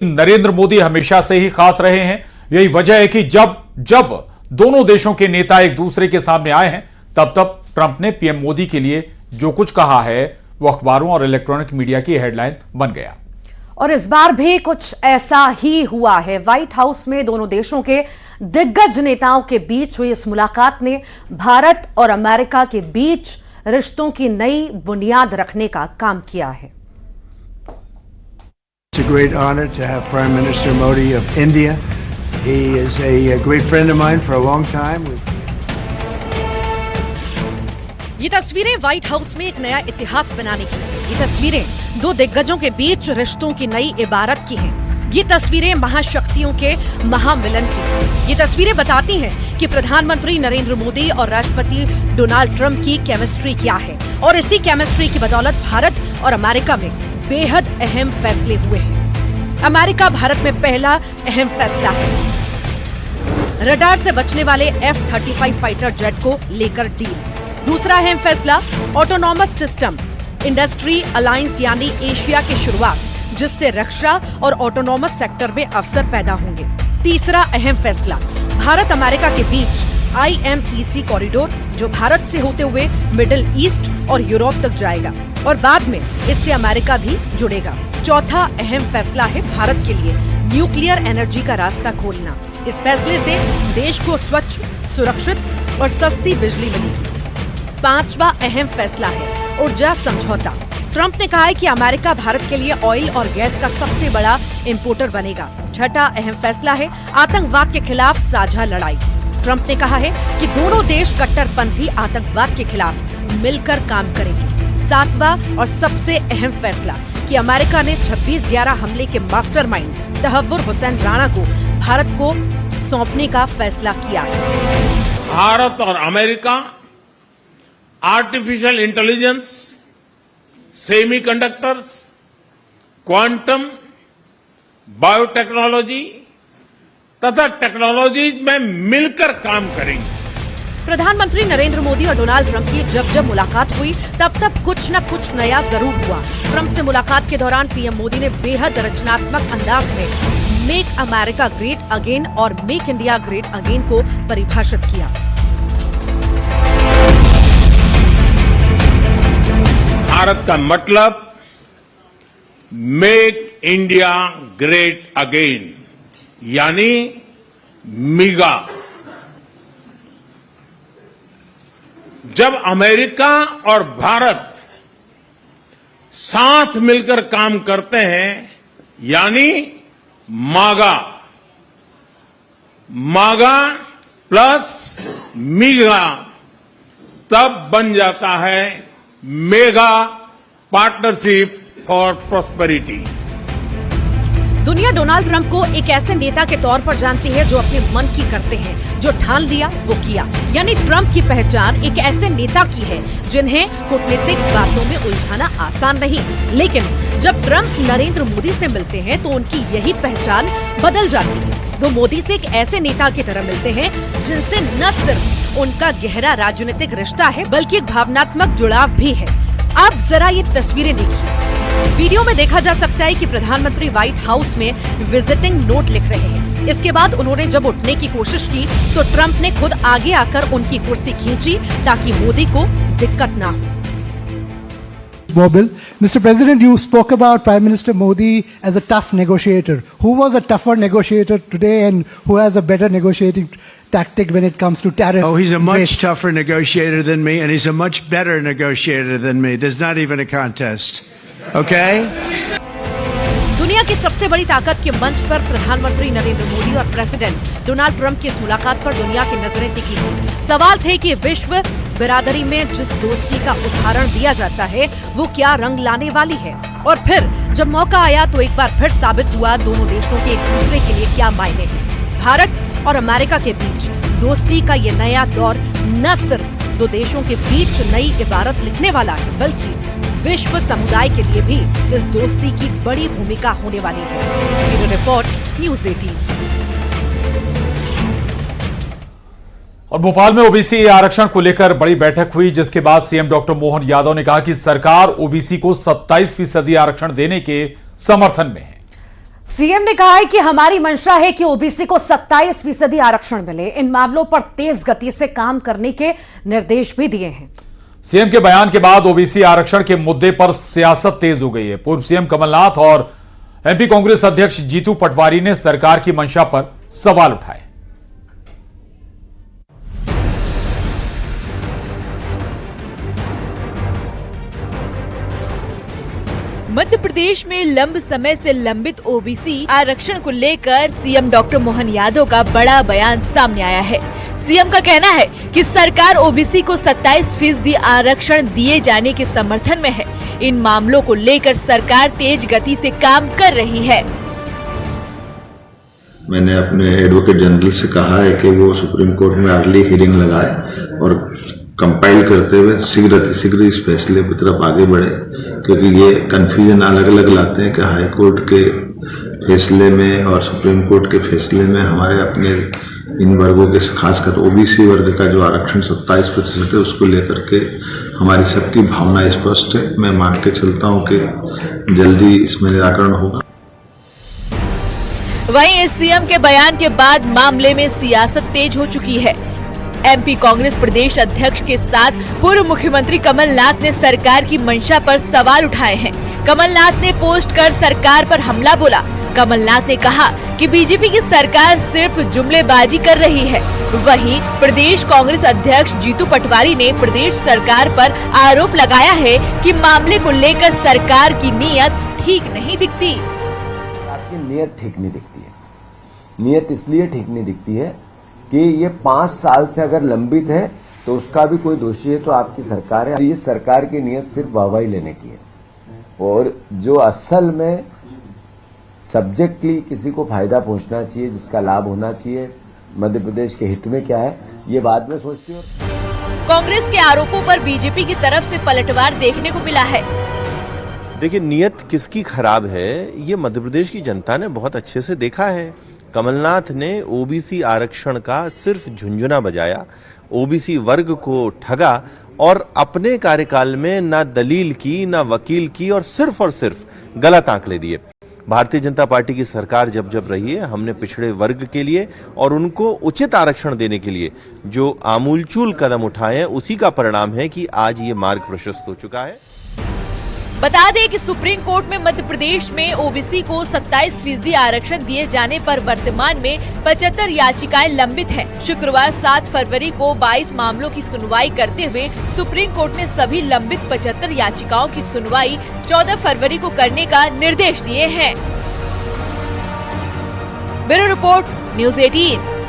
नरेंद्र मोदी हमेशा से ही खास रहे हैं। यही वजह है कि जब जब दोनों देशों के नेता एक दूसरे के सामने आए हैं, तब तब ट्रंप ने पीएम मोदी के लिए जो कुछ कहा है वो अखबारों और इलेक्ट्रॉनिक मीडिया की हेडलाइन बन गया। और इस बार भी कुछ ऐसा ही हुआ है। व्हाइट हाउस में दोनों देशों के दिग्गज नेताओं के बीच हुई इस मुलाकात ने भारत और अमेरिका के बीच रिश्तों की नई बुनियाद रखने का काम किया है। It's a great honor to have Prime Minister Modi of India. He is a great friend of mine for a long time. ये तस्वीरें व्हाइट हाउस में एक नया इतिहास बनाने की हैं। ये तस्वीरें दो दिग्गजों के बीच रिश्तों की नई इबारत की हैं। ये तस्वीरें महाशक्तियों के महामिलन की हैं। ये तस्वीरें बताती हैं कि प्रधानमंत्री नरेंद्र मोदी और राष्ट्रपति डोनाल्ड ट्रंप की केमिस्ट्री क्या है, और इसी केमिस्ट्री की बदौलत भारत और अमेरिका में बेहद अहम फैसले हुए हैं। अमेरिका भारत में पहला अहम फैसला है रडार से बचने वाले F-35 फाइटर जेट को लेकर डील। दूसरा अहम फैसला ऑटोनॉमस सिस्टम इंडस्ट्री अलायंस यानी एशिया की शुरुआत, जिससे रक्षा और ऑटोनॉमस सेक्टर में अवसर पैदा होंगे। तीसरा अहम फैसला भारत अमेरिका के बीच IMEC कॉरिडोर, जो भारत से होते हुए मिडिल ईस्ट और यूरोप तक जाएगा और बाद में इससे अमेरिका भी जुड़ेगा। चौथा अहम फैसला है भारत के लिए न्यूक्लियर एनर्जी का रास्ता खोलना। इस फैसले से देश को स्वच्छ, सुरक्षित और सस्ती बिजली मिलेगी। पांचवा अहम फैसला है ऊर्जा समझौता। ट्रंप ने कहा है कि अमेरिका भारत के लिए ऑयल और गैस का सबसे बड़ा इंपोर्टर बनेगा। छठा अहम फैसला है आतंकवाद के खिलाफ साझा लड़ाई। ट्रंप ने कहा है कि दोनों देश कट्टरपंथी आतंकवाद के खिलाफ मिलकर काम करेंगे। सातवां और सबसे अहम फैसला कि अमेरिका ने 26/11 हमले के मास्टरमाइंड तहव्वुर हुसैन राणा को भारत को सौंपने का फैसला किया है। भारत और America artificial intelligence, semiconductors, quantum, biotechnology तथा टेक्नोलॉजीज में मिलकर काम करेंगे। प्रधानमंत्री नरेंद्र मोदी और डोनाल्ड ट्रंप की जब मुलाकात हुई तब कुछ न कुछ नया जरूर हुआ। ट्रंप से मुलाकात के दौरान पीएम मोदी ने बेहद रचनात्मक अंदाज में मेक अमेरिका ग्रेट अगेन और मेक इंडिया ग्रेट अगेन को परिभाषित किया। भारत का मतलब मेक इंडिया ग्रेट अगेन यानी मिगा। जब अमेरिका और भारत साथ मिलकर काम करते हैं यानी मागा, मागा प्लस मिगा, तब बन जाता है मेगा पार्टनरशिप फॉर प्रॉस्पेरिटी। दुनिया डोनाल्ड ट्रंप को एक ऐसे नेता के तौर पर जानती है जो अपने मन की करते हैं, जो ठान लिया वो किया। यानी ट्रंप की पहचान एक ऐसे नेता की है जिन्हें कूटनीतिक बातों में उलझाना आसान नहीं। लेकिन जब ट्रंप नरेंद्र मोदी से मिलते हैं तो उनकी यही पहचान बदल जाती है। वो मोदी से एक ऐसे नेता की तरह मिलते हैं जिनसे न सिर्फ उनका गहरा राजनीतिक रिश्ता है बल्कि एक भावनात्मक जुड़ाव भी है। आप जरा ये तस्वीरें देखिए। वीडियो में देखा जा सकता है कि प्रधानमंत्री व्हाइट हाउस में विजिटिंग नोट लिख रहे हैं। इसके बाद उन्होंने जब उठने की कोशिश की तो ट्रंप ने खुद आगे आकर उनकी कुर्सी खींची ताकि मोदी को दिक्कत ना हो। Mobil. Mr. President, you spoke about Prime Minister Modi as a tough negotiator. Who was a tougher negotiator today and who has a better negotiating tactic when it comes to tariffs? Oh, he's a much tougher negotiator than me, and he's a much better negotiator than me. There's not even a contest. Okay? दुनिया की सबसे बड़ी ताकत के मंच पर प्रधानमंत्री नरेंद्र मोदी और प्रेसिडेंट डोनाल्ड ट्रंप की इस मुलाकात पर दुनिया की नजरें टिकी थी। सवाल थे कि विश्व बिरादरी में जिस दोस्ती का उदाहरण दिया जाता है वो क्या रंग लाने वाली है, और फिर जब मौका आया तो एक बार फिर साबित हुआ दोनों देशों के एक दूसरे के लिए क्या मायने हैं। भारत और अमेरिका के बीच दोस्ती का ये नया दौर न सिर्फ दो देशों के बीच नई इबारत लिखने वाला है बल्कि विश्व समुदाय के लिए भी इस दोस्ती की बड़ी भूमिका होने वाली है। Bureau report, news 18। और भोपाल में ओबीसी आरक्षण को लेकर बड़ी बैठक हुई, जिसके बाद सीएम डॉक्टर मोहन यादव ने कहा कि सरकार ओबीसी को 27% आरक्षण देने के समर्थन में है। सीएम ने कहा है कि हमारी मंशा है कि ओबीसी को 27% आरक्षण मिले। इन मामलों पर तेज गति से काम करने के निर्देश भी दिए हैं। सीएम के बयान के बाद ओबीसी आरक्षण के मुद्दे पर सियासत तेज हो गई है। पूर्व सीएम कमलनाथ और एमपी कांग्रेस अध्यक्ष जीतू पटवारी ने सरकार की मंशा पर सवाल उठाए। मध्य प्रदेश में लंबे समय से लंबित ओबीसी आरक्षण को लेकर सीएम डॉक्टर मोहन यादव का बड़ा बयान सामने आया है। सीएम का कहना है कि सरकार ओबीसी को 27% आरक्षण दिए जाने के समर्थन में है। इन मामलों को लेकर सरकार तेज गति से काम कर रही है। मैंने अपने एडवोकेट जनरल से कहा है कि वो सुप्रीम कोर्ट में अर्ली हियरिंग लगाए और कंपाइल करते हुए शीघ्र इस फैसले की तरफ आगे बढ़े, क्योंकि ये कंफ्यूजन अलग अलग लाते हैं कि हाई कोर्ट के फैसले में और सुप्रीम कोर्ट के फैसले में हमारे अपने इन वर्गों के खासकर ओबीसी वर्ग का जो आरक्षण 27% है उसको लेकर के हमारी सबकी भावना स्पष्ट है। मैं मान के चलता हूँ कि जल्दी इसमें निराकरण होगा। वहीं सीएम के बयान के बाद मामले में सियासत तेज हो चुकी है। एमपी कांग्रेस प्रदेश अध्यक्ष के साथ पूर्व मुख्यमंत्री कमलनाथ ने सरकार की मंशा पर सवाल उठाए हैं। कमलनाथ ने पोस्ट कर सरकार पर हमला बोला। कमलनाथ ने कहा कि बीजेपी की सरकार सिर्फ जुमलेबाजी कर रही है। वहीं प्रदेश कांग्रेस अध्यक्ष जीतू पटवारी ने प्रदेश सरकार पर आरोप लगाया है कि मामले को लेकर सरकार की नीयत ठीक नहीं दिखती। आपकी नीयत ठीक नहीं दिखती है। नीयत इसलिए ठीक नहीं दिखती है कि ये 5 साल से अगर लंबित है तो उसका भी कोई दोषी है तो आपकी सरकार है। इस सरकार की नीयत सिर्फ वाहवाही लेने की है, और जो असल में सब्जेक्टली किसी को फायदा पहुंचना चाहिए, जिसका लाभ होना चाहिए, मध्य प्रदेश के हित में क्या है, ये बाद में सोचती है। कांग्रेस के आरोपों पर बीजेपी की तरफ से पलटवार देखने को मिला है। देखिए, नीयत किसकी खराब है ये मध्य प्रदेश की जनता ने बहुत अच्छे से देखा है। कमलनाथ ने ओबीसी आरक्षण का सिर्फ झुंझुना बजाया, ओबीसी वर्ग को ठगा और अपने कार्यकाल में ना दलील की ना वकील की और सिर्फ गलत आंकड़े दिए। भारतीय जनता पार्टी की सरकार जब रही है, हमने पिछड़े वर्ग के लिए और उनको उचित आरक्षण देने के लिए जो आमूलचूल कदम उठाए हैं, उसी का परिणाम है कि आज ये मार्ग प्रशस्त हो चुका है। बता दें कि सुप्रीम कोर्ट में मध्य प्रदेश में ओबीसी को 27% आरक्षण दिए जाने पर वर्तमान में 75 याचिकाएं लंबित हैं। शुक्रवार 7 फरवरी को 22 मामलों की सुनवाई करते हुए सुप्रीम कोर्ट ने सभी लंबित 75 याचिकाओं की सुनवाई 14 फरवरी को करने का निर्देश दिए हैं। Bureau report, news 18।